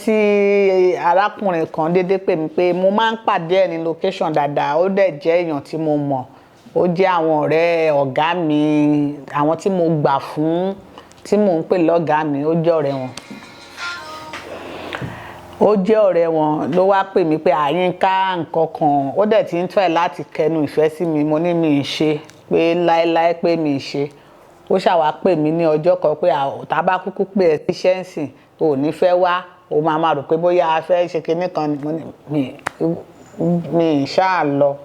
tí arákùnrin kan dédé pè mí pé mo máa ń pàdé ẹ̀ ní location dáadáa, ó dẹ̀ jẹ́ èèyàn tí mo mọ̀, ó jẹ́ àwọn ọ̀rẹ́ ọ̀gá mi, àwọn tí mo gbà fún, tí mò ń pè lọ́gàá mi, ó jẹ́ ọ̀rẹ́ wọn. Ó jẹ́ ọ̀rẹ́ wọn ló wá pè mí pé Yínká nǹkan kan, ó dẹ̀ ti ń try láti kẹnu ìfẹ́ sí mi, mo ní mi ì ṣe, pé láéláé pé mi ì ṣe. Ó ṣàwá pè mí ní ọjọ́ kan pé tá bá kúkú pé ẹ sí ṣẹ́ǹsì, ò ní fẹ́ wá, ó máa rò pé bóyá a fẹ́ ṣe kinní kan ni, mi ṣáà lọ.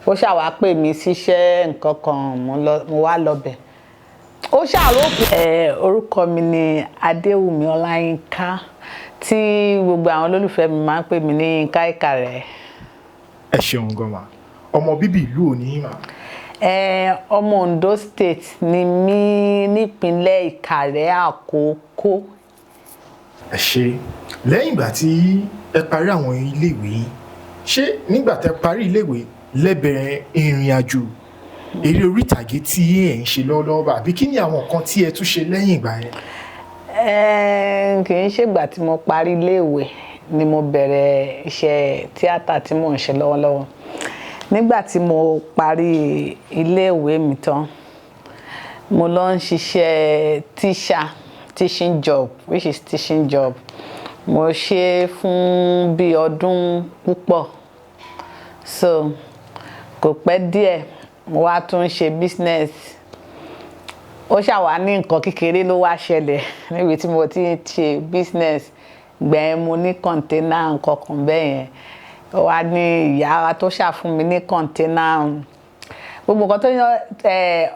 Ó ṣàwá pè mí síṣẹ́ nǹkan kan, mo wá lọ bẹ̀. Ó ṣàròpé orúkọ mi ni Adéwùmí Ọláyínká, tí gbogbo àwọn olólùfẹ́ mi máa ń pè mí ní Yínká Ìkàrẹ́. Ẹ ṣeun gan ma. Ọmọ bíbí ìlú òní mà. Ọmọ Ondo State ni mí, nípínlẹ̀ Ìkàrẹ́ Àkókó. Ẹ ṣé. Lẹ́yìn ìgbà tí ẹ parí àwọn iléèwé, ṣé nígbà tẹ́ parí iléèwé lẹ bẹ̀rẹ̀ ìrìn àjò eré orí ìtàgé tí ẹ ń ṣe lọ́wọ́lọ́wọ́ àbí kí ni àwọn nǹkan tí ẹ tún ṣe lẹ́yìn ìgbà yẹn? Kì í ṣègbà tí mo parí iléèwé ni mo bẹ̀rẹ̀ iṣẹ́ tíátà tí mò ń ṣe lọ́wọ́lọ́wọ́. Nígbà tí mo parí iléèwé mi tán, mo lọ ń ṣiṣẹ́ teaching job, which is teaching job. Mo ṣe fún bí ọdún púpọ̀. So kò pẹ́ díẹ̀ mo wá tún ṣe business. Ó ṣàwá ní nǹkan kékeré ló wá ṣẹlẹ̀ níbi tí mo ti ń ṣe business. Gbẹ̀yìn mo ní container nǹkan kan bẹ́ẹ̀ yẹn. Ó wá ní ìyá tó ṣàfún mi ní container. Gbogbo nǹkan tó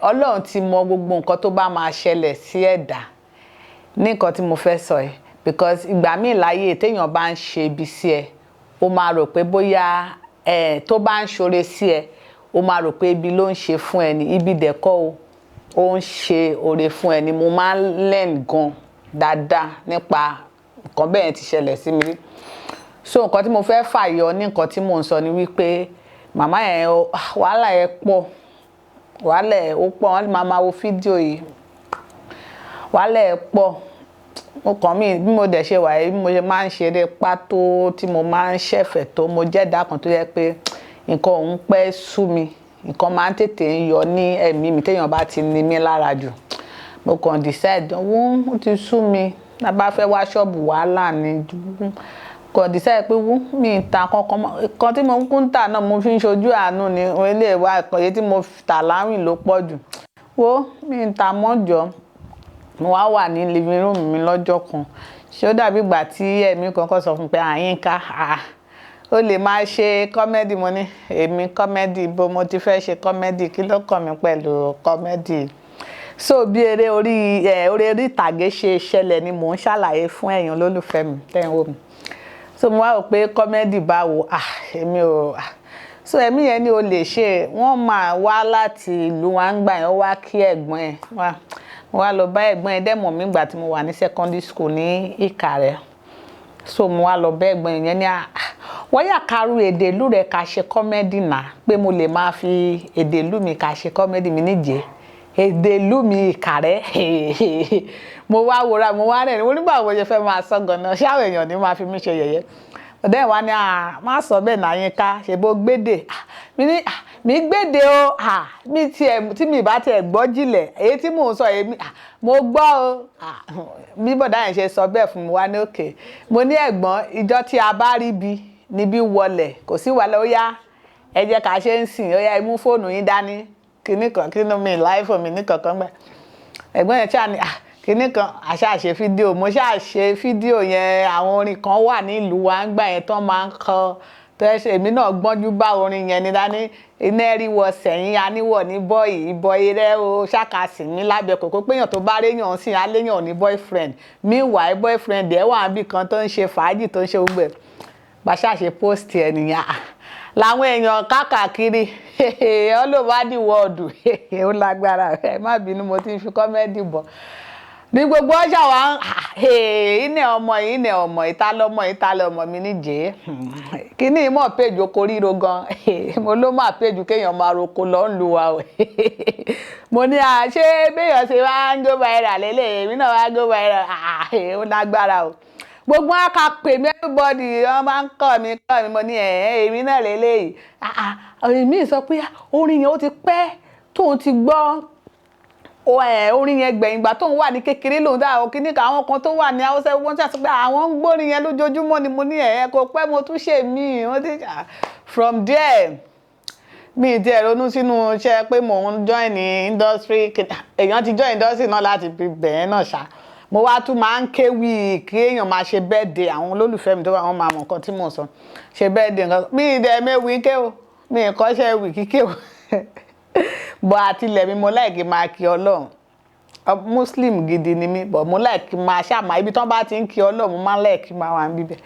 Ọlọ́run ti mọ gbogbo nǹkan tó bá máa ṣẹlẹ̀ sí ẹ̀dá ní nǹkan tí mo fẹ́ sọ yìí. Because ìgbà míì láyé téèyàn bá ń ṣe ibi sí ẹ, ó máa rò pé bóyá tó bá ń ṣoore sí ẹ, ó máa rò pé ibi ló ń ṣe fún ẹ ní, ibi dẹ̀kọ́ ó ń ṣe oore fún ẹ ní. Mo máa ń learn gan dáadáa nípa nǹkan bẹ́ẹ̀ tí ṣẹlẹ̀ sí mi rí. So nǹkan tí mo fẹ́ fàyọ ní nǹkan tí mò ń sọ ni wípé màmá yẹn wàhálà ẹ pọ̀, wàhálà ẹ ó pọ̀, wọ́n máa wo fídíò yìí, wàhálà ẹ pọ̀. Mo kàn mí bí mo dẹ̀ ṣe wà yìí, bí mo ṣe máa ń ṣeré pátó, tí mo máa ń ṣẹ̀fẹ̀ tó, mo jẹ́ ẹ̀dá kan tó yẹ pé nǹkan òun pẹ́ sú mi, nǹkan máa ń tètè ń yọ ní ẹ̀mí mi téèyàn bá ti ní mi lára jù. Mo kàn decide ó ti sú mi, tá bá fẹ́ wá ṣọ́ọ̀bù wàhálà ni. Kàn decide pé mi ń ta kankan mọ́, nǹkan tí mo ń kún tà náà mo fi ń ṣojú àánú ni, ilé ìwà èyí tí mo tà láwìn ló pọ̀ jù. Mi ń ta mọ́jọ́. Mo wá wà ní living room mi lọ́jọ́ kan, ṣé ó dàbí ìgbà tí ẹ̀mí kankan sọ fún mi pé Yínká, ó lè máa ṣe comedy. Mo ní èmi comedy bó, mo ti fẹ́ ṣe comedy, kí ló kàn mí pẹ̀lú comedy? So bí eré orí ìtàgé ṣe ṣẹlẹ̀ ni mò ń ṣàlàyé fún ẹ̀yin olólùfẹ́ mi tẹ́ ń wò mí. So mo wá rò pé comedy báwo, èmi ò. So ẹ̀mí yẹn ni o lè ṣe. Wọ́n máa wá láti ìlú wa ń gbà yẹn, ó wá kí ẹ̀gbọ́n ẹ̀. Mo wá lọ bá ẹ̀gbọ́n ẹ̀, dẹ̀ mọ̀ mí ìgbà tí mo wà ní secondary school ní Ìkàrẹ́. So mo wá lọ bá ẹ̀gbọ́n yẹn ní wọ́n yà kárú èdè ìlú rẹ̀ ká ṣe comedy náà, pé mo lè máa fi èdè ìlú mi ká ṣe comedy mi níjẹ́. Èdè ìlú mi Ìkàrẹ́. Mo wá wòra, mo wá rẹ̀ ní nígbà wo ṣe fẹ́ máa sọ gan-an, ṣé àwọn èèyàn ní máa fi mí ṣe yẹ̀yẹ́. Ọ̀dẹ́ wa ní má sọ bẹ́ẹ̀ náà Yínká, ṣe bó gbédè. Mi gbédè o, tí mi bá tiẹ̀ gbọ́ jìnlẹ̀, èyí tí mò ń sọ èmi, mo gbọ́ o. Bí bọ̀dá yẹn ṣe sọ bẹ́ẹ̀ fún mi wá ní òkè. Mo ní ẹ̀gbọ́n, ìjọ tí a bá rí bi níbí wọlẹ̀, kò sí wàhálà, ó yá ẹ jẹ́ ká ṣe ń sìn, ó yá ẹ mú fóònù yín dání, kíní kan mi láìfò mi ní kankan gbà. Ẹ̀gbọ́n yẹn ṣáà ní kíní kan àṣà ṣe fídíò. Mo ṣáà ṣe fídíò yẹn, àwọn orin kan wà ní ìlú wa ń gbà yẹn tán máa ń kọ, tó ẹ ṣe èmi náà gbọ́njú bá orin yẹn ní dání. Iná ẹ̀rí wọ sẹ́yìn aníwọ̀ ní bọ́ọ̀yì, ìbọn eré o ṣàkàsì ní lábẹ́ kòkó péyàn tó bá réyàn sí aléyàn ní boyfriend. Meanwhile boyfriend ẹ̀ wà níbì kan tó ń ṣe fàájì, tó ń ṣe gbogbo ẹ̀. Bá ṣáà ṣe post ẹ̀ nìyẹn. Làwọn èèyàn káàkiri all over the world, ó lágbára. Ẹ má bínú, mo ti fi comedy bọ̀. Ní gbogbo ọjà wa iná ọmọ ìtàlọ́mọ mi níjẹ́. Kíní ìmọ̀ péjì oko ríro gan. Mo ló máa péjì kéèyàn máa roko lọ ń lu wa o. Mo ní ṣé béèyàn ṣe wá ń go viral lélẹ̀, èmi náà wá go viral. Ó lágbára o. gbogbo wọn ká pè mí everybody wọn máa ń kọ́ mi mo ní èmi náà lélẹ́yìí èmi sọ pé orin yẹn ó ti pẹ́ tóun ti gbọ́ orin yẹn gbẹ̀yìn ìgbà tóun wà ní kékeré lòun dá àwọn kìíní kan àwọn kan tó wà ní Haúsá wọ́n ṣàṣọ pé àwọn ń gbórin yẹn lójoojúmọ́ ni mo ní kò pẹ́ mo tún ṣe mí wọ́n ti from there mi ti ronú sínú iṣẹ́ pé mò ń join ní industry èèyàn ti join industry náà láti fi bẹ̀ẹ́ náà ṣá mo wá tún máa ń kéwì kí èèyàn máa ṣe birthday àwọn olólùfẹ́ mi tó wà wọ́n máa mọ̀ nǹkan tí mò ń sọ ṣe birthday nǹkan mi ìdẹ̀ mẹ́wìí ké o mi ìkọ́ṣẹ́ wì kíké o bọ́ àtìlẹ̀ mi mo láìkí máa kí Ọlọ́run Muslim gidi ni mi bọ́ mo láìkí máa ṣàmà ibi tí wọ́n bá ti ń kí Ọlọ́run mo máa láìkí máa wà níbẹ̀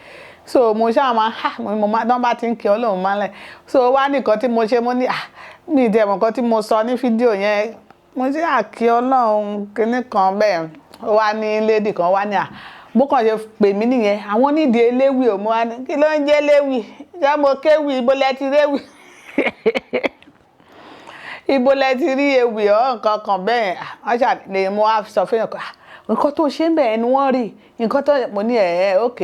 so mo ṣàmà mo máa tán bá ti ń kí Ọlọ́run máa láì so wá nìkan tí mo ṣe mo ní mi ìdẹ̀ mọ̀ nǹkan tí mo sọ ní fídíò yẹn mo ṣe àkí Ọlọ́run kíní kan bẹ́ẹ̀ ó wá ní lady kan wá ní bó kàn ṣe pè mí nìyẹn àwọn nídìí eléwì ò mo wá ní kí ló ń jẹ́ eléwì ṣé mo kéwì ibo lẹ ti réwì ibo lẹ ti rí ewì nǹkan kan bẹ́ẹ̀ wọ́n ṣàlè mo wá sọ fún yàn kan nǹkan tó ṣe ń bẹ̀ ni wọ́n rí nǹkan tó mo ní ok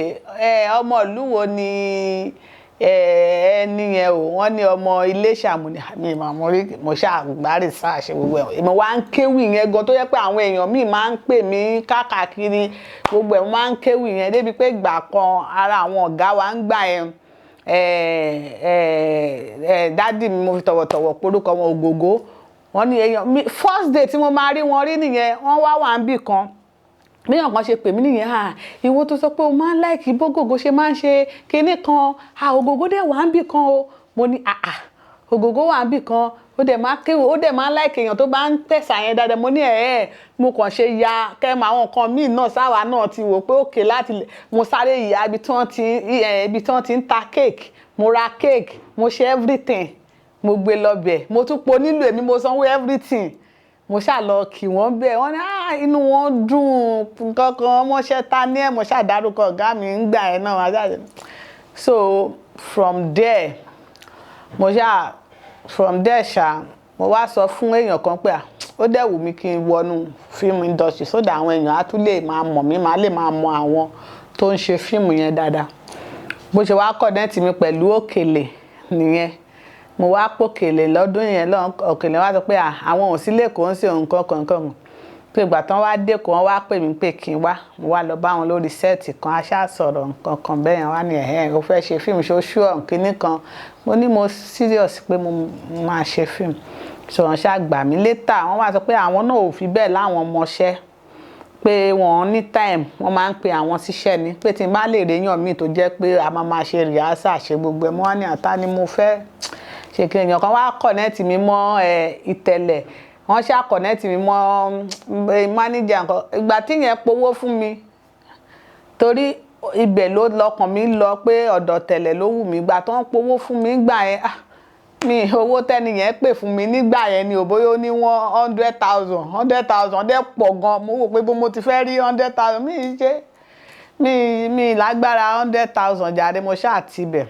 ọmọ ìlú wo ni ẹni yẹn o wọ́n ní ọmọ Iléṣà mo ní àmì ìmọ̀ rí mo ṣàgbárí sáàṣẹ gbogbo ẹ̀ mo wá ń kéwì yẹn gan tó yẹ pé àwọn èèyàn míì máa ń pè mí káàkiri gbogbo ẹ̀ mo máa ń kéwì yẹn débi pé ìgbà kan ara àwọn ọ̀gá wa ń gbà yẹn dádì mi mo fi tọ̀wọ̀tọ̀wọ̀ porúkọ wọn Ògògó wọ́n ní èèyàn first day tí mo máa rí wọn rí nìyẹn wọ́n wà ń bì kan míyàn kan ṣe pè mí nìyẹn ìwọ tó sọ pé o máa ń láìkí bógògó ṣe máa ń ṣe kinní kan Ògògó dẹ̀ wà ń bì kan o mo ní Ògògó wà ń bì kan ó dẹ̀ máa kéwò ó dẹ̀ máa ń láìkí èèyàn tó bá ń tẹ̀sà yẹn dáadáa mo ní mo kàn ṣe ya kẹ́mọ àwọn nǹkan míì náà sáwà náà ti wò pé òkè láti mo sáré ìyá ibi tí wọ́n ti ń ta cake mo ra cake mo ṣe everything mo gbé lọ bẹ̀ mo tún po nílò èmi mo sanwó everything mo ṣáà lọ kí wọ́n bẹ̀ wọ́n ní inú wọn dùn nǹkan kan mọ́ṣẹ́ ta ní mo ṣáà dárúkọ ọ̀gá mi ń gbà ẹ̀ náà wá jáde so from there ṣá mo wá sọ fún èèyàn kan pé ó dẹ̀ wù mí kí n wọnú film industry so that àwọn èèyàn á tún lè máa mọ̀ mí máa lè máa mọ àwọn tó ń ṣe fíìmù yẹn dáadáa bó ṣe wá connect mi pẹ̀lú Òkèlè nìyẹn mo wá pòkèlè lọ́dún yẹn Òkèlè wá sọ pé àwọn ò sí lẹ́kọ̀ọ́ ń ṣe nǹkan kankan pé ìgbà tán wá dẹ́kọ̀ wọ́n wá pè mí pé kí n wá mo wá lọ bá wọn lórí sẹ́ẹ̀tì kan aṣá sọ̀rọ̀ nǹkan kan bẹ́ẹ̀ yẹn wá ní ó fẹ́ ṣe fíìmù ṣoṣù ọ̀nkíní kan mo ní mo serious pé mo máa ṣe fíìmù ṣòwọ́n ṣá gbà mí létà wọ́n wá sọ pé àwọn náà ò fi bẹ́ẹ̀ láwọn ọmọọṣẹ́ pé wọ́n ní time wọ́n máa ń pe àwọn síṣẹ́ ni pé tí n bá lè réyàn míì tó jẹ́ pé a máa ṣe rìhásà ṣe gbogbo ẹ̀ mo wá ní àtá ni mo fẹ́ ṣe kí èèyàn kan wá kọ̀nẹ́ẹ̀tì mi mọ́ Ìtẹ̀lẹ̀ wọ́n ṣá kọ̀nẹ́ẹ̀tì mi mọ́ máníjà nǹkan ìgbà tí yẹn powó fún mi torí ibẹ̀ ló lọkàn mi lọ pé ọ̀dọ̀ Tẹ̀lẹ̀ ló wù mí gbà tó ń powó fún mi gbà yẹn mi owó tẹ́ni yẹn pè fún mi nígbà yẹn ni òbóyó ní 100,000 dẹ́ pọ̀ gan mo wò pé bó mo ti fẹ́ rí 100,000 mi lágbára 100,000 jáde mo ṣáà ti bẹ̀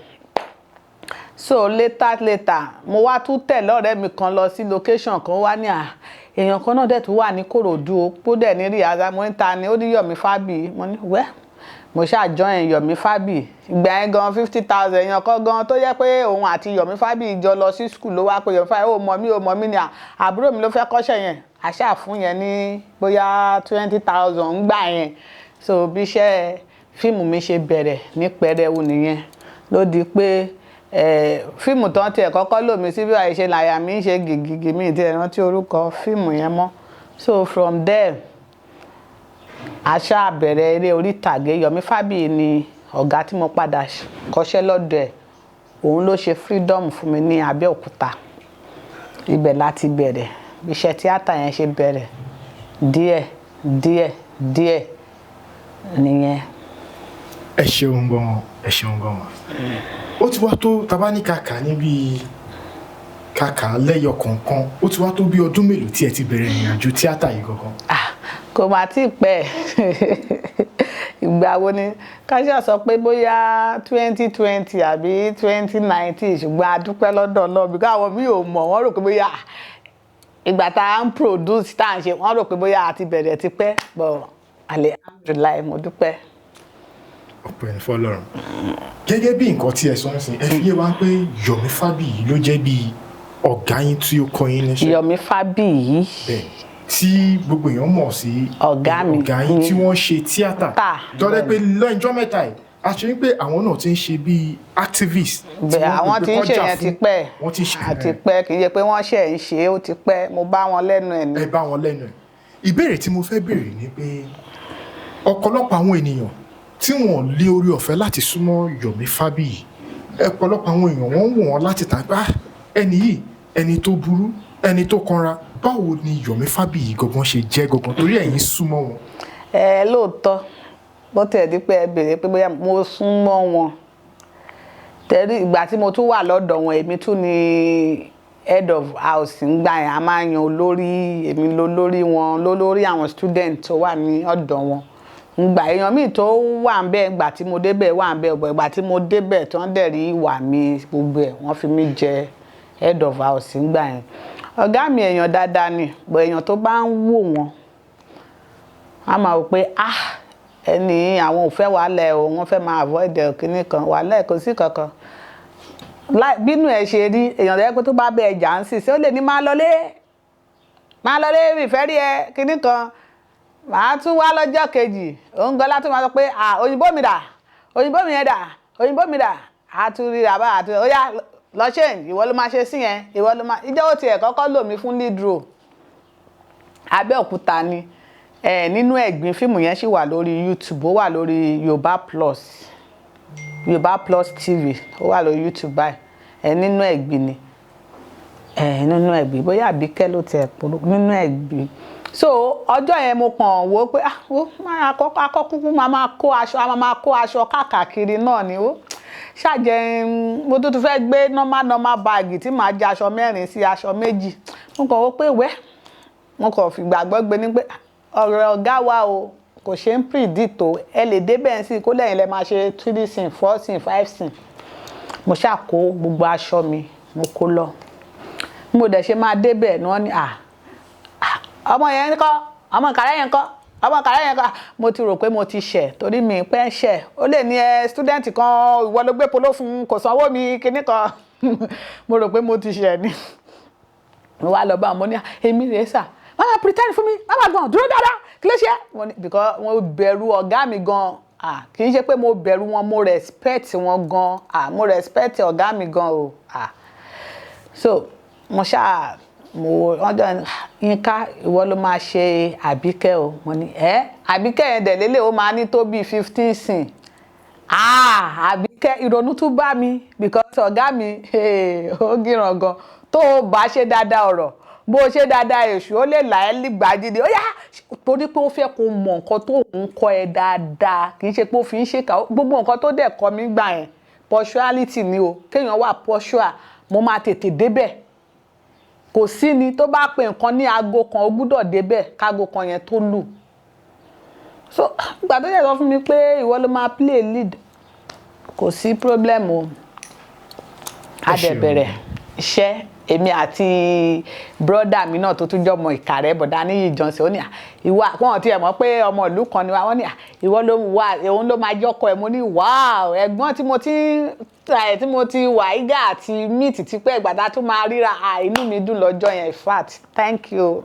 so later mo wá tún tẹ̀lé ọ̀rẹ́ mi kan lọ sí location kan wá ní èèyàn kan náà dẹ̀ tún wà ní Kòròdú o pó dẹ̀ ní rìhásà mo ń ta ni ó ní Yọ̀mí Fábì mo ní mo ṣáà join Yọ̀mí Fábì ìgbà yẹn gan 50,000 èèyàn kan gan tó yẹ pé òun àti Yọ̀mí Fábì jọ lọ sí school ló wá pé Yọ̀mí Fábì ó mọ̀ mí ni àbúrò mi ló fẹ́ kọ́ṣẹ́ yẹn àṣà fún yẹn ní bóyá 20,000 ń gbà yẹn so bí iṣẹ́ fíìmù mi ṣe bẹ̀rẹ̀ ní pẹrẹwu nìyẹn ló di pé fíìmù tán tiẹ̀ kọ́kọ́ lò mí síbí àìṣe làyà mi ń ṣe gìgìgì mi ìdí ẹ̀rántí orúkọ fíìmù yẹn mọ́ so from there àṣà bẹ̀rẹ̀ eré orí ìtàgé Yọ̀mí Fábì ni ọ̀gá tí mo padà kọ́ṣẹ́ lọ́dọ̀ ẹ̀ òun ló ṣe freedom fún mi ní Abẹ́òkúta ibẹ̀ láti bẹ̀rẹ̀ iṣẹ́ tíátà yẹn ṣe bẹ̀rẹ̀ díẹ̀ nìyẹn. ẹ ṣeun gan ó ti wá tó tabaníkàkà níbi kàkà lẹ́yọ kọ̀ọ̀kan ó ti wá tó bí ọdún mélòó tí ẹ ti bẹ̀rẹ̀ ìrìnàjò tíátà yìí gangan. kò má tí ì pẹ́ ìgbà wo ni káṣíà sọ pé bóyá 2020 àbí 2019 ṣùgbọ́n a dúpẹ́ lọ́dọ̀ náà bí káwọn mi ò mọ̀ wọ́n rò pé bóyá ìgbà tá à ń produce tá à ń ṣe wọ́n rò pé bóyá a ti bẹ̀rẹ̀ ti pẹ́ bọ̀ alhamdulillah mo dúpẹ́. ọpẹ́ ní fọ́lọ́run. Gẹ́gẹ́ bí nǹkan tí ẹ sọ ń sìn, ẹ fi yé wa pé Yomi Fabiyi ló jẹ́ bí ọ̀gá yín tí ó kọ́ yín níṣẹ́. Yomi Fabiyi. Bẹ́ẹ̀ tí gbogbo èèyàn mọ̀ sí ọ̀gá yín tí wọ́n ṣe tíátà. Tọ́lẹ́ pé lọ́jọ́ mẹ́ta yìí a ṣe wípé àwọn náà ti ń ṣe bíi activist. Bẹ́ẹ̀ àwọn tí ń ṣe yẹn ti pẹ́. Wọ́n ti ṣe àti pẹ́ kì í ṣe pé wọ́n ṣe ń ṣe ó ti pẹ́ mo bá wọn lẹ́nu ẹ̀ ni. Ẹ bá wọn lẹ́nu ẹ̀. Ìbéèrè tí mo fẹ́ béèrè ni pé ọ̀pọ̀lọpọ̀ àwọn ènìyàn tí wọ́n lé orí ọ̀fẹ́ láti súnmọ́ Yomi Fabiyi, ọ̀pọ̀lọpọ̀ àwọn èèyàn wọ́n wò wọ́n láti tàgbà ẹni yìí ẹni tó burú ẹni tó kanra. Báwo ni Yomi Fabiyi gangan ṣe jẹ́ gangan torí ẹ̀yin súnmọ́ wọn? Lóòótọ́ bó tiẹ̀ di pé ẹ béèrè pé bóyá mo súnmọ́ wọn tẹ̀rí ìgbà tí mo tún wà lọ́dọ̀ wọn èmi tún ni head of house ń gbà yẹn a máa yan olórí èmi lólórí wọn lólórí àwọn student tó wà ní ọ̀dọ̀ wọn ngbà èèyàn míì tó wà ń bẹ́ẹ̀ ìgbà tí mo débẹ̀ wà ń bẹ́ẹ̀ ọ̀bọ̀ ìgbà tí mo débẹ̀ tí wọ́n dẹ̀ rí ìwà mi gbogbo ẹ̀ wọ́n fi mí jẹ head of house ń gbà yẹn ọ̀gá mi èèyàn dáadáa ni bọ̀ èèyàn tó bá ń wò wọ́n a máa wò pé ẹni àwọn ò fẹ́ wàhálà ẹ̀ o wọ́n fẹ́ máa avoid kínní kan wàhálà ẹ̀ kò sí kankan bínú ẹ̀ ṣe rí èèyàn lẹ́yìn pé tó bá bẹ ẹja ń sì ṣé ó lè ní máa lọlé ìfẹ́ rí ẹ kínní kan màá tún wá lọ́jọ́ kejì òun gan látún máa sọ pé òyìnbó mi dà òyìnbó mi yẹn dà òyìnbó mi dà á tún rí rà bá àti ó yá lọ ṣe ìwọ ló máa ṣe sí yẹn ìwọ ló máa ìjọ́ ó tiẹ̀ kọ́kọ́ lò mí fún lead role Abẹ́òkúta ni nínú ẹ̀gbin fíìmù yẹn ṣì wà lórí YouTube ó wà lórí Yorùbá Plus TV ó wà lórí YouTube báyìí nínú ẹ̀gbin ni nínú ẹ̀gbin bóyá Àbíkẹ́ ló tiẹ̀ polówó nínú ẹ̀gbin so ọjọ́ yẹn mo kàn wò pé akọ́kúnkún máa kó aṣọ káàkiri náà ni ó ṣàjẹ́ mo tún fẹ́ gbé normal báàgì tí màá jẹ aṣọ 4 sí aṣọ 2 mo kàn wò pé mo kàn fìgbàgbọ́ gbé ní pé ọ̀rọ̀ ọ̀gá wa o kò ṣe ń predict o ẹ lè débẹ̀ sí kó lẹ́yìn lẹ́ máa ṣe 3 scene 4 scene 5 scene mo ṣáà kó gbogbo aṣọ mi mo kó lọ mo dẹ̀ ṣe máa débẹ̀ ni wọ́n ní ọmọ yẹn kọ́ ọmọ ìkàrẹ́ yẹn kọ́ ọmọ ìkàrẹ́ yẹn kọ́ mo ti rò pé mo ti ṣẹ̀ torí mi pẹ́ ń ṣẹ̀ ó lè ní student kan ìwọ ló gbé polo fún kò sanwó mi kinní kan mo rò pé mo ti ṣẹ̀ ni mo wá lọ bá mo ní èmi rèé sà mama pretend fún mi mama gan dúró dáadáa kí ló ṣe because mo bẹ̀rù ọ̀gá mi gan kì í ṣe pé mo bẹ̀rù wọn mo respect wọn gan mo respect ọ̀gá mi gan o so mo ṣáà ọjọ́ Yínká ìwọ ló máa ṣe Àbíkẹ́ o mo ní Àbíkẹ́ yẹn dẹ̀ lélẹ̀ ó máa ní tó bíi 15 scene Àbíkẹ́ ìrònú tún bá mi because ọ̀gá mi ó gíràn gan tó o bá ṣe dáadáa ọ̀rọ̀ bó o ṣe dáadáa èṣù ó lè là ẹ́ lìgbà jíde ó yá torí pé ó fẹ́ kó mọ nǹkan tó ń kọ́ ẹ dáadáa kì í ṣe pé ó fi ń ṣèkà gbogbo nǹkan tó dẹ̀ kọ́ mi gbà yẹn punctuality ni o kéèyàn wà punctual mo máa tètè débẹ̀ kò sí ni tó bá pe nǹkan ní aago kan ó gbúdọ̀ débẹ̀ káago kan yẹn tó lù so ìgbà tó yẹ sọ fún mi pé ìwọ ló máa play lead kò sí problem o a dẹ̀ bẹ̀rẹ̀ iṣẹ́ èmi àti brọ́dà mi náà tó tún jọ ọmọ Ìkàrẹ́ bọ̀dá ní ìjọsìn ó ní ìwà wọn ti ẹ̀ mọ̀ pé ọmọ ìlú kan ni wọ́n ní ìwọ ló wà òun ló máa jọ́kọ̀ ẹ̀ mo ní wáò ẹ̀gbọ́n tí mo ti wà ígà àti míìtì ti pẹ́ ìgbàdá tó máa ríra inú mi dùn lọ́jọ́ yẹn in fact thank you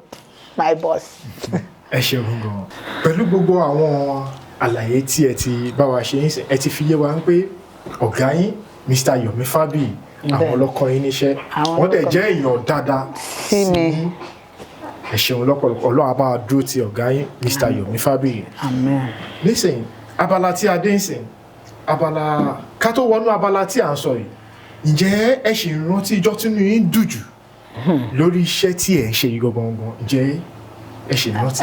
my boss. ẹ ṣeun gan pẹ̀lú gbogbo àwọn àlàyé tí ẹ ti bá wa ṣe ẹ ti fi yé wa pé ọ̀gá yín Mr. Yomi Fabiyi àwọn ọlọ́kọ yín níṣẹ́ wọ́n dẹ̀ jẹ́ èèyàn dáadáa sí mi. ẹ ṣeun lọ́pọ̀lọpọ̀ Ọlọ́run á bá wa dúró ti ọ̀gá yín Mr. Yomi Fabiyi. Amen. nísìnyí abala tí a dé nsìn abala ká tó wọnú abala tí à ń sọ yìí ǹjẹ́ ẹ ṣì ń rántí ìjọ́ tínú yín dùn jù lórí iṣẹ́ tí ẹ ń ṣe yìí gangan ǹjẹ́ ẹ ṣì ń rántí.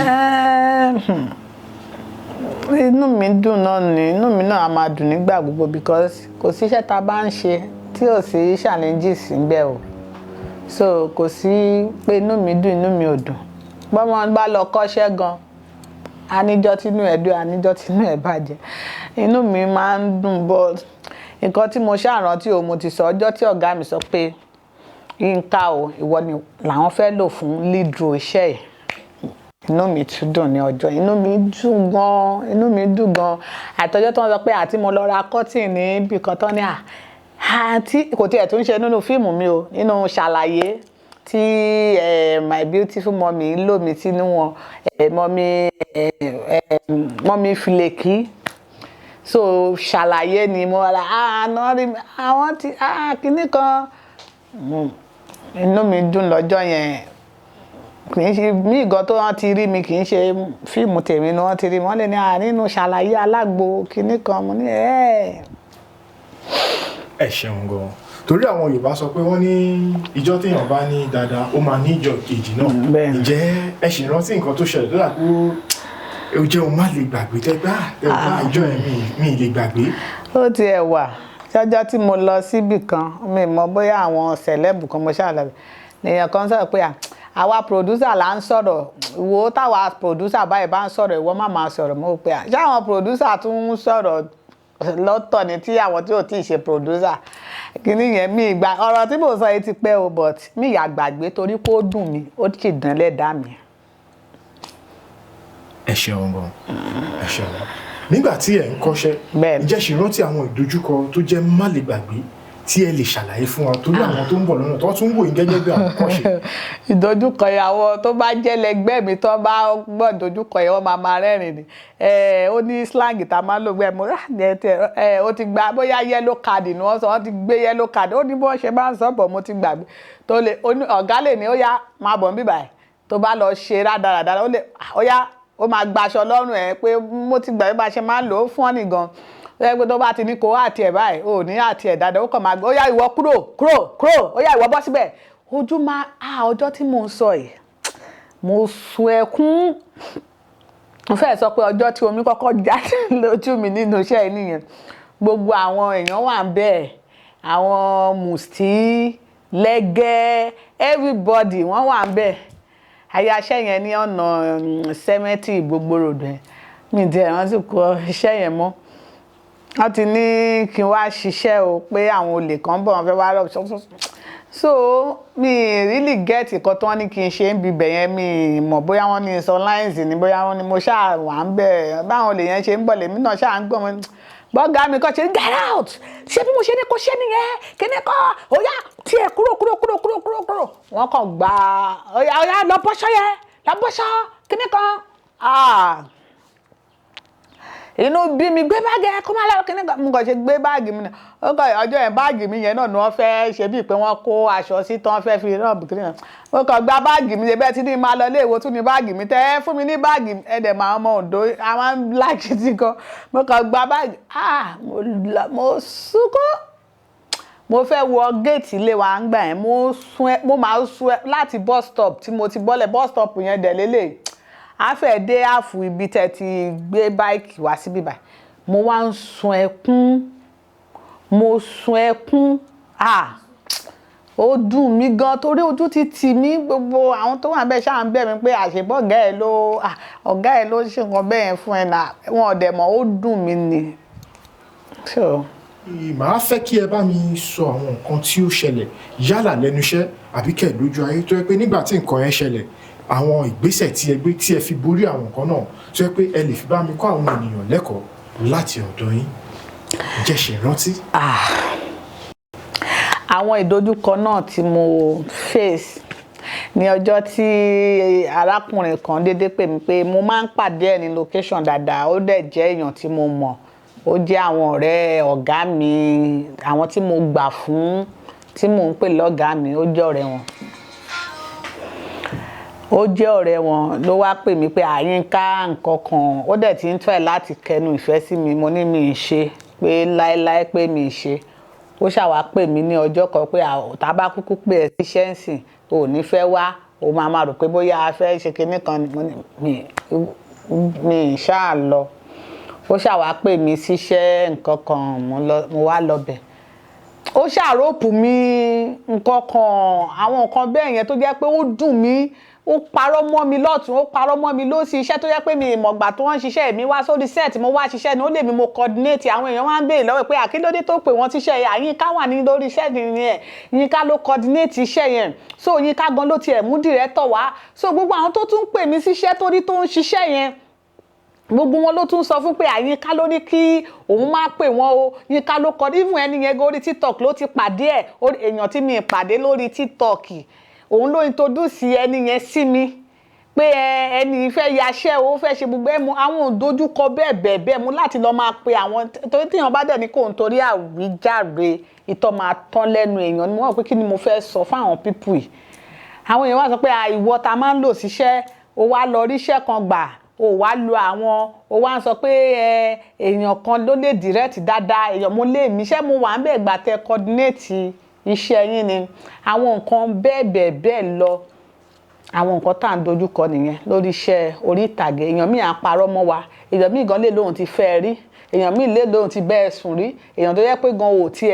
inú mi dùn náà ni inú mi náà á máa dùn nígbà gbogbo because kò sí iṣẹ́ tá a bá ń ṣe tí ò sí challenges níbẹ̀ o so kò sí pé inú mi dùn inú mi ò dùn bọ́mọ bá lọ kọ́ṣẹ́ gan aníjọ́ tínú ẹ̀ dùn aníjọ́ tínú ẹ̀ bàjẹ́ inú mi máa ń dùn bọ́ nǹkan tí mo ṣàrántí o mo ti sọ ọjọ́ tí ọ̀gá mi sọ pé Yínká o ìwọ ni làwọn fẹ́ lò fún lead role iṣẹ́ yìí inú mi tún dùn ní ọjọ́, inú mi dùn gan, inú mi dùn gan. Àtọjọ́ tó ń sọ pé àti mo lọ ra cotton ní ibì kan tán ní àti kò tiẹ̀ tún ṣe nínú fíìmù mi o, nínú ṣàlàyé tí my beautiful mommy lò mí sínú wọn, mommy Fileki. So ṣàlàyé ni mo ra àwọn ti kíní kan, inú mi dùn lọ́jọ́ yẹn. Kì í ṣe mí gan tó wọ́n ti rí mi, kì í ṣe fíìmù tèmi ni wọ́n ti rí mi, wọ́n lè ní nínú ṣàlàyé alágbo kíní kan, mo ní ẹ ṣeun gan, torí àwọn Yorùbá sọ pé wọ́n ní ìjọ téèyàn bá ní dáadáa ó máa ní ìjọ kejì náà. Ǹjẹ́ ẹ ṣì rántí nǹkan tó ṣẹlẹ̀ tó dà pé ó jẹ́ òun má lè gbàgbé tẹ́gbà ìjọ ẹ̀ mi lè gbàgbé? Ó ti ẹ̀ wà ṣájá tí mo lọ síbì kan, mi mọ̀ bóyá àwọn sẹ̀lẹ́bù kan mo ṣàlàyé nìyẹn kan sọ̀rọ̀ pé àwa producer là ń sọ̀rọ̀, wo táwa producer báyìí bá ń sọ̀rọ̀ ìwọ má máa sọ̀rọ̀. Mo pé ṣé àwọn producer tún ń sọ̀rọ̀ lọ́tọ̀ ni tí àwọn tí ò tí ì ṣe producer kìíní yẹn? Mi ìgbà ọ̀rọ̀ tí mo sọ yìí ti pẹ́ o, but mi ìyà gbàgbé torí pé ó dùn mí, ó sì dán lẹ́dàá mi. Ẹ ṣeun gan, ẹ ṣeun. Nígbà tí ẹ ń kọ́ṣẹ́, ǹjẹ́ ṣì rántí àwọn ìdojúkọ tó jẹ́ má lè gbàgbé tí ẹ lè ṣàlàyé fún wa torí àwọn tó ń bọ̀ lọ́nà tó tún wò yín gẹ́gẹ́ bí àwọn kọ́ṣẹ́? Ìdojúkọ ìyàwó tó bá jẹ́ lẹgbẹ́ mi tó bá gbọ́ ìdojúkọ yẹn wọ́n máa rẹ́rìn ni. Ó ní slang tá a máa lò gbẹ́ mo ó ti gba bóyá yellow card ni wọ́n sọ, wọ́n ti gbé yellow card, ó ní bó ṣe máa ń sọ bọ̀ mo ti gbàgbé. Tó lè ọ̀gá lè ní ó yá máa bọ̀ níbí báyìí, tó bá lọ ṣe rádaràdà ó yá ó máa gbaṣọ lọ́rùn ẹ̀ pé mo ti gbàgbé bá ṣe máa ń lò ó fún ọ́nì gan. Pé tó bá ti ní kó àti ẹ̀ báyìí ò ní àti ẹ̀ dáadáa, ó kàn máa gbé ó yá ìwọ kúrò ó yá ìwọ bọ́ síbẹ̀. Ojú máa ọjọ́ tí mo ń sọ yìí mo sun ẹkún. Mo fẹ́ sọ pé ọjọ́ tí omi kọ́kọ́ jáde lójú mi nínú iṣẹ́ yìí nìyẹn. Gbogbo àwọn èèyàn wà ń bẹ̀, àwọn Musti, Lẹ́gẹ́, everybody wọ́n wà ń bẹ̀. Ayaṣẹ́ yẹn ní ọ̀nà cemetery gbogbo ròdù ẹ̀, mi ti rántí kọ iṣẹ́ yẹn mọ́. Wọ́n ti ní kí n wá ṣiṣẹ́ o pé àwọn olè kan bọ̀ wọ́n fẹ́ wá rọ̀. So mi really get nǹkan tí wọ́n ní kí n ṣe ń bibẹ̀ yẹn, mi mọ̀ bóyá wọ́n ní sọ lines ni, bóyá wọ́n ní mo ṣáà wà ń bẹ̀, báwọn olè yẹn ṣe ń bọ̀ lèmi náà ṣáà ń gbọ́n wọn. Bọ́gà mi kọ́ ṣe get out, ṣé bí mo ṣe ní kó ṣe nìyẹn kíní kọ́ ó yá tiẹ̀ kúrò. Wọ́n kàn gbà ó yá lọ bọ́ṣọ́ yẹn lọ bọ́ṣọ́ kíní kan. Inú bí mi, gbé báàgì ẹ kó má lọ kíní kan. Mo kàn ṣe gbé báàgì mi náà, ó kàn ọjọ́ yẹn báàgì mi yẹn náà ni wọ́n fẹ́ ṣe bíi pé wọ́n kó aṣọ sí tán fẹ́ fi rán bìkínì náà. Mo kàn gba báàgì mi bẹ́ẹ̀ tí ní máa lọ ilé ìwò tún ní báàgì mi tẹ́ fún mi ní báàgì ẹ̀dẹ̀ máa ọmọ Oǹdó àwọn láìkí tí kan. Mo kàn gba báàgì mo sunkún. Mo fẹ́ wọ géètì ilé wa ń gbà yẹn, mo máa sun láti bus stop tí mo ti bọ́lẹ̀, bus stop yẹn dẹ̀ lélẹ̀ a fẹ́ dé àfù ibi tẹ́ ti gbé báìkì wá síbí báyìí. Mo wá ń sun ẹkún, mo sun ẹkún. Ó dùn mí gan torí ojú ti tì mí, gbogbo àwọn tó wà ń bẹ̀ ṣáà ń bẹ̀ mí pé àṣebọ́ ọ̀gá ẹ̀ ló ṣe nǹkan bẹ́ẹ̀ yẹn fún ẹ náà, wọn ò dẹ̀ mọ̀, ó dùn mí ni. Màá fẹ́ kí ẹ bá mi sọ àwọn nǹkan tí ó ṣẹlẹ̀ yálà lẹ́nu iṣẹ́ àbí kẹ̀ lójú ayé tó yẹ pé nígbà tí nǹkan yẹn ṣẹlẹ̀ àwọn ìgbésẹ̀ tí ẹ gbé tí ẹ fi borí àwọn nǹkan náà tó yẹ pé ẹ lè fi bá mi kọ́ àwọn ènìyàn lẹ́kọ̀ọ́ láti ọ̀dọ̀ yín. Ǹjẹ́ ṣe rántí? Àwọn ìdojúkọ náà tí mo face ní ọjọ́ tí arákùnrin kan dédé pè mí pé mo máa ń pàdé ẹ̀ ní location dáadáa, ó dẹ̀ jẹ́ èèyàn tí mo mọ̀, ó jẹ́ àwọn ọ̀rẹ́ ọ̀gá mi, àwọn tí mo gbà fún tí mò ń pè lọ́gàá mi, ó jẹ́ ọ̀rẹ́ wọn ló wá pè mí pé Yínká nǹkan kan, ó dẹ̀ ti ń try láti kẹnu ìfẹ́ sí mi, mo ní mi ì ṣe pé láéláé pé mi ì ṣe. Ó ṣàwá pè mí ní ọjọ́ kan pé tá bá kúkú pè ẹ́ sí ṣẹ́ǹsì ò ní fẹ́ wá, ó máa rò pé bóyá a fẹ́ ṣe kinní kan ni, mi ṣáà lọ. Ó ṣàwá pè mí síṣẹ́ nǹkan kan, mo wá lọ bẹ̀. Ó ṣàrópù mi nǹkan kan, àwọn nǹkan bẹ́ẹ̀ yẹn tó jẹ́ pé ó dùn mí, ó parọ́ mọ́ mi lọ́tún ó parọ́ mọ́ mi lósì iṣẹ́ tó yẹ pé mi ìmọ̀gbà tó wọ́n ń ṣiṣẹ́ mi wá sórí set mo wá ṣiṣẹ́ ni ó lè mi mo coordinate àwọn èèyàn wá ń béèrè lọ́wọ́ pé àkílódé tó pè wọ́n tíṣẹ́ yẹn Yínká wà ní lórí iṣẹ́ nìyẹn Yínká ló coordinate iṣẹ́ yẹn so Yínká gan ló tiẹ̀ mú director wá so gbogbo àwọn tó tún pè mí síṣẹ́ torí tó ń ṣiṣẹ́ yẹn gbogbo wọn ló tún sọ fún pé Yínká ló ní kí òun máa pè wọ́n o Yínká ló kọ even ẹni yẹn lórí TikTok ló ti pàdé ẹ̀ èèyàn tí mi pàdé lórí TikTok òun ló introduce ẹni yẹn sí mi pé ẹni fẹ́ yaṣẹ́ o fẹ́ ṣe gbogbo ẹ̀ mú àwọn òdojúkọ bẹ́ẹ̀ mú láti lọ máa pe àwọn torí tíyan bá dẹ̀ ní kò ń torí àwíjàre ìtọ́ máa tán lẹ́nu èèyàn ni wọ́n pé kí ni mo fẹ́ sọ fún àwọn pípù yìí àwọn èèyàn wá sọ pé ìwọ ta máa ń lò síṣẹ́ o wá lọ ríṣẹ́ kan gbà o wá lo àwọn o wá ń sọ pé èèyàn kan ló lè direct dáadáa èèyàn mo lè mí iṣẹ́ mo wà ń bẹ̀ gbà tẹ coordinate iṣẹ́ yín ni àwọn nǹkan bẹ́ẹ̀ lọ àwọn nǹkan tá à ń dojúkọ nìyẹn lórí iṣẹ́ orí ìtàgé èèyàn míì á parọ́ mọ́ wa èèyàn míì gan lè lóhun ti fẹ́ rí èèyàn míì lè lóhun ti bẹ́ẹ̀ sùn rí èèyàn tó yẹ pé gan ò tí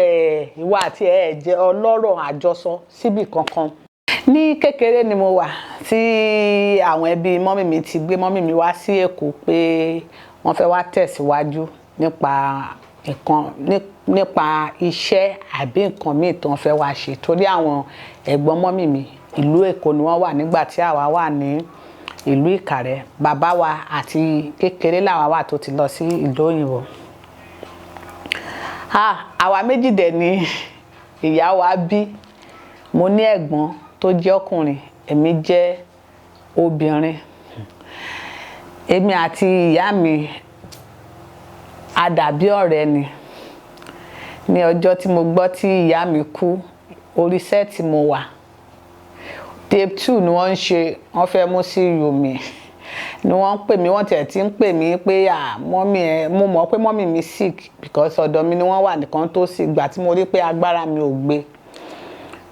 ìwà àti jẹ́ ọlọ́rọ̀ àjọsọ síbì kankan. Ní kékeré ni mo wà tí àwọn ẹbí mọ́mì mi ti gbé mọ́mì mi wá sí Èkó pé wọ́n fẹ́ wá tẹ̀síwájú nípa iṣẹ́ àbí nǹkan míì tó ń fẹ́ wá ṣe torí àwọn ẹ̀gbọ́n mọ́mì mi ìlú Èkó ni wọ́n wà nígbà tí àwa wà ní ìlú Ìkàrẹ́ bàbá wa àti kékeré làwa wà tó ti lọ sí ìlú òyìnbó. Àwa méjì dẹ̀ ni ìyá wa bí mo ní ẹ̀gbọ́n tó jẹ́ ọkùnrin èmi jẹ́ obìnrin èmi àti ìyá mi a dàbí ọ̀rẹ́ ni ní ọjọ́ tí mo gbọ́ tí ìyá mi kú orí sẹ́ẹ̀tì mo wà tape 2 ni wọ́n ń ṣe wọ́n fẹ́ mú sí yomi ni wọ́n ń pè mí wọ́n tiẹ̀ ti ń pè mí pé mọ́mì ẹ̀ mo mọ̀ pé mọ́mì mi sick because ọ̀dọ̀ mi ni wọ́n wà nìkan tó sì gbà tí mo rí pé agbára mi ò gbé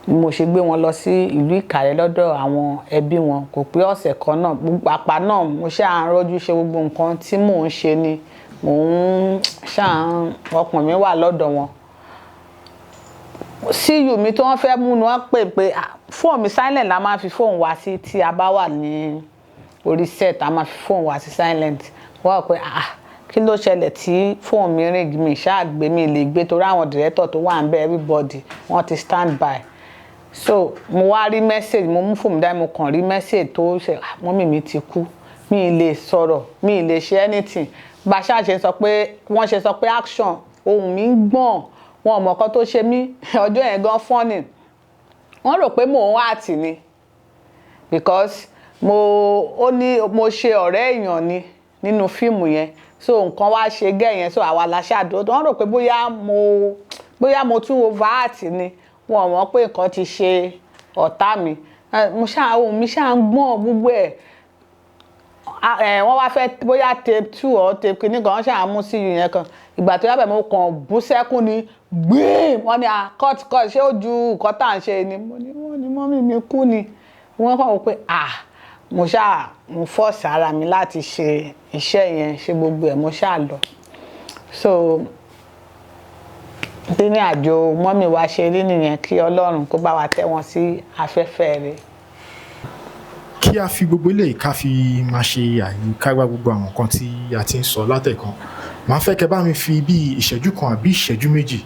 mo ṣe gbé wọn lọ sí ìlú Ìkàrẹ́ lọ́dọ̀ àwọn ẹbí wọn kò pé ọ̀sẹ̀ kan náà pàpà náà mo ṣáà ń rọ́jú ṣe gbogbo nǹkan tí mò ń ṣe ni mò ń ṣáà ọkàn mi wà lọ́dọ̀ wọn sí yomi tí wọ́n fẹ́ mú ni wọ́n pè fóònù mi silent la máa fi fóònù wá sí tí a bá wà ní orí set a máa fi fóònù wá sí silent wọ́n pé kí ló ṣẹlẹ̀ tí fóònù mi ring mi ṣáà gbé mi lè gbé torí àwọn director tó wà ń bẹ everybody wọ́n ti stand by so mo wá rí message mo mú fóònù dání mo kàn rí message tó ṣe mọ́mì mi ti kú mi lè sọ̀rọ̀ mi lè ṣe anything bá ṣáà ṣe sọ pé wọ́n ṣe sọ pé action ohùn mi ń gbọ̀n wọn ò mọ̀ kan tó ṣe mí ọjọ́ yẹn gan funny wọ́n rò pé mò ń àtì ni because mo ṣe ọ̀rẹ́ èèyàn ni nínú fíìmù yẹn so nǹkan wá ṣe gẹ́ yẹn so àwa la ṣàdó wọ́n rò pé bóyá mo tún over àtì ni wọn ò mọ̀ pé nǹkan ti ṣe ọ̀tá mi ohùn mi ṣáà ń gbọ̀n gbogbo ẹ̀ wọ́n wá fẹ́ bóyá tape 2 or tape kìíní kan wọ́n ṣáà mú sí yẹn kan ìgbà tó yàbẹ̀ mo kàn bú sẹ́kún ni gbé wọ́n ní cut ṣé ó ju nǹkan tá à ń ṣe ni wọ́n ní mọ́mì mi kú ni wọ́n kàn wọ́n pé mo ṣáà mo force ara mi láti ṣe iṣẹ́ yẹn ṣe gbogbo ẹ̀ mo ṣáà lọ so bí ní àjò mọ́mì wa ṣe rí nìyẹn kí Ọlọ́run kó bá wa tẹ́ wọn sí afẹ́fẹ́ rẹ̀. Kí a fi gbogbo eléyìí ká fi máa ṣe àyíkágbá gbogbo àwọn nǹkan tí a ti ń sọ látẹ̀kan màá fẹ́ kẹ́ bá mi fi bí ìṣẹ́jú kan àbí ìṣẹ́jú méjì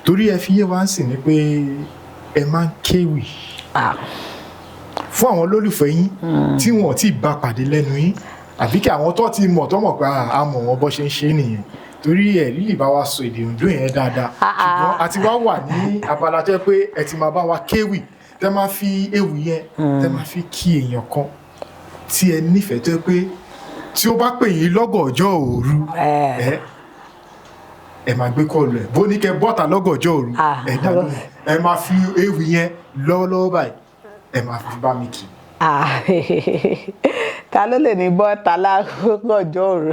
torí ẹ fi yé wa ń sìn ní pé ẹ máa ń kéwì fún àwọn olólùfẹ́ yín tí wọn ò tí ì bá pàdé lẹ́nu yín àbí kí àwọn tó ti mọ̀ tó mọ̀ pé a mọ̀ wọn bó ṣe ń ṣe nìyẹn torí ẹ lílì bá wa sọ èdè Oǹdó yẹn dáadáa ṣùgbọ́n a ti wá wà ní abala tó yẹ pé ẹ ti máa bá wa kéwì tẹ́ máa fi ewì yẹn tẹ́ máa fi kí èèyàn kan tí ẹ nífẹ̀ẹ́ tó yẹ pé tí ó bá pè yín lọ́gọ̀ọ̀jọ́ òru ẹ máa gbé kọlù ẹ bó ní kẹ́ bọ́ta lọ́gọ̀ọ̀jọ́ òru ẹ dànù ẹ máa fi ewì yẹn lọ́wọ́lọ́wọ́ báyìí ẹ máa fi bá mi kì. ta ló lè ní bọ́ta lọ́gọ̀ọ̀jọ́ òru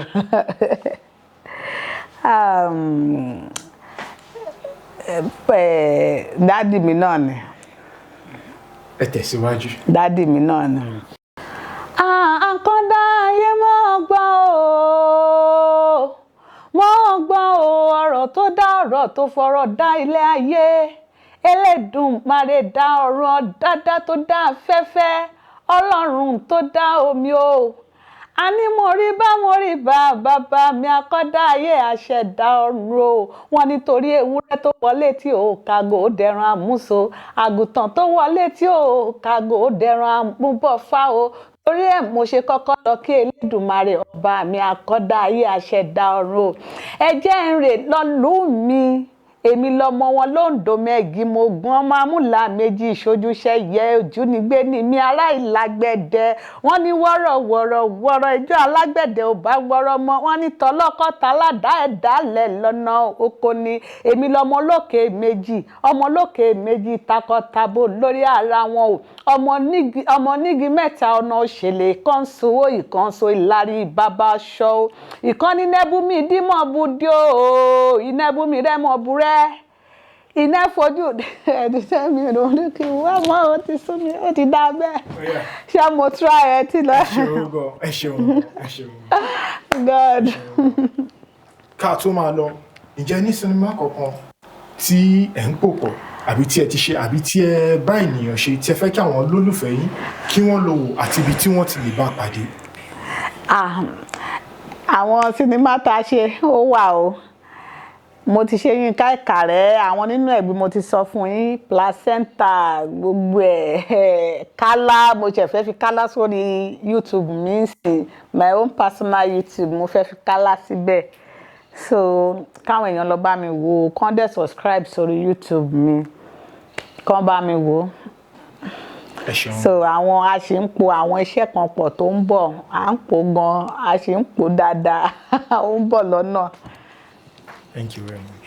dádì mi náà ni. Ẹ tẹ̀síwájú. Dádì mi náà ni. Àkàndá ayé máa gbọ́ o máa gbọ́ o ọ̀rọ̀ tó dá ọ̀rọ̀ tó fọ̀rọ̀ dá ilé ayé Elédùmarè dá ọ̀rọ̀ dáadáa tó dá afẹ́fẹ́ ọlọ́run tó dá omi o àní mo rí bá bàbá mi akọ́dá ayé àṣẹ̀dá ọ̀run o wọ́n nítorí ewúrẹ́ tó wọlé tí ò kàgò ó dẹran àmúso àgùntàn tó wọlé tí ò kàgò ó dẹran àmúbọ̀fá o torí ẹ̀ mo ṣe kọ́kọ́ lọ kí Elédùmarè ọba mi akọ́dá ayé àṣẹ̀dá ọ̀run o ẹ jẹ́ n rè lọ́lùú mi èmi lọmọ wọn lóńdó mẹ́gì mo gun ọmọ amúlà méjì ìṣojúṣe yẹ ojú nígbé ní mi ará ìlágbẹ̀dẹ wọ́n ní wọ́rọ̀ ìjọ alágbẹ̀dẹ ò bá wọ́rọ̀ mọ́ wọ́n ní tọlọ́kọ́ taládá ẹ̀dálẹ̀ lọ́nà oko ni èmi lọmọ lókè méjì takọtabo lórí ara wọn o ọmọ nígi mẹ́ta ọ̀nà òṣèlè kọ́ńsó ìkànṣó ìlarí bàbá aṣọ o ìkànnì nẹ́bùmí dímọ̀ budí o ìnẹ́bùmí rẹ́mọ̀ burẹ́ iná fojú ẹ̀dùnsẹ́ mi ò ní kí wọ́n mọ́ ó ti sún mi ó ti dá bẹ́ẹ̀ ṣé mo try ẹ tí lọ. ẹ ṣeun. God. ká tó máa lọ ǹjẹ́ ní sinimá kankan tí ẹ̀ ń pò pọ̀ àbí tí ẹ ti ṣe àbí tí ẹ bá ènìyàn ṣe tí ẹ fẹ́ kí àwọn olólùfẹ́ yín kí wọ́n lọ wò àti ibi tí wọ́n ti lè bá pàdé. àwọn sinimá tá a ṣe ó wà o mo ti ṣe Yínká Ìkàrẹ́ àwọn nínú ẹ̀bí mo ti sọ fún yín placenta gbogbo ẹ̀ kálá mo ṣe fẹ́ fi kálá sórí YouTube mi sí my own personal YouTube mo fẹ́ fi kálá síbẹ̀ so káwọn èèyàn lọ bá mi wò kán dẹ̀ subscribe sórí YouTube mi kán bá mi wò so àwọn a ṣì ń po àwọn iṣẹ́ kan pọ̀ tó ń bọ̀ à ń po gan a ṣì ń po dáadáa ó ń bọ̀ lọ́nà. Thank you very much.